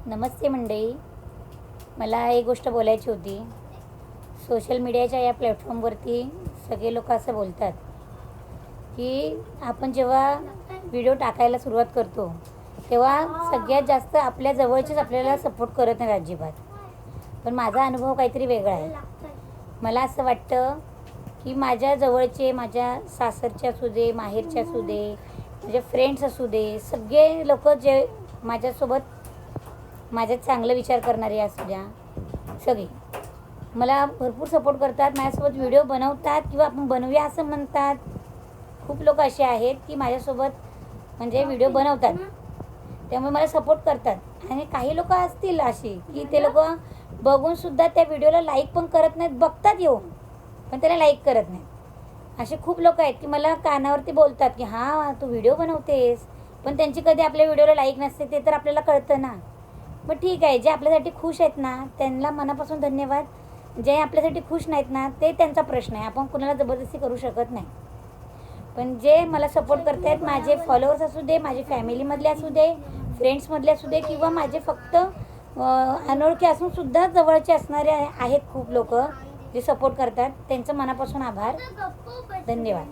नमस्ते मंडळी, मला एक गोष्ट बोलायची होती. सोशल मीडियाच्या या प्लॅटफॉर्मवरती सगळे लोक असं बोलतात की आपण जेव्हा व्हिडिओ टाकायला सुरुवात करतो तेव्हा सगळ्यात जास्त आपल्या जवळचेच आपल्याला सपोर्ट करत नाही अजिबात. पण माझा अनुभव काहीतरी वेगळा आहे. मला असं वाटतं की माझ्या जवळचे, माझ्या सासरचे असू दे, माहेरचे असू दे, माझे फ्रेंड्स असू दे, सगळे लोक जे माझ्यासोबत माझ्यात चांगलं विचार करणारे असू द्या, सगळे मला भरपूर सपोर्ट करतात. माझ्यासोबत व्हिडिओ बनवतात किंवा आपण बनवूया असं म्हणतात. खूप लोक असे आहेत की माझ्यासोबत म्हणजे व्हिडिओ बनवतात, त्यामुळे मला सपोर्ट करतात. आणि काही लोक असतील अशी की ते लोक बघूनसुद्धा त्या व्हिडिओला लाईक पण करत नाहीत, बघतात येऊन पण त्याला लाईक करत नाहीत. असे खूप लोक आहेत की मला कानावरती बोलतात की हां तू व्हिडिओ बनवतेस, पण त्यांची कधी आपल्या व्हिडिओला लाईक नसते, ते तर आपल्याला कळतं ना. पण ठीक आहे, जे आपल्यासाठी खुश आहेत ना त्यांना मनापासून धन्यवाद. जे आपल्यासाठी खुश नाहीत ना ते त्यांचा प्रश्न आहे, आपण कुणाला जबरदस्ती करू शकत नाही. पण जे मला सपोर्ट करत आहेत, माझे फॉलोअर्स असू दे, माझे फॅमिलीमधले असू दे, फ्रेंड्समधले असू दे, किंवा माझे फक्त अनोळखी असून सुद्धा जवळचे असणारे आहेत खूप लोक जे सपोर्ट करतात, त्यांचं मनापासून आभार, धन्यवाद.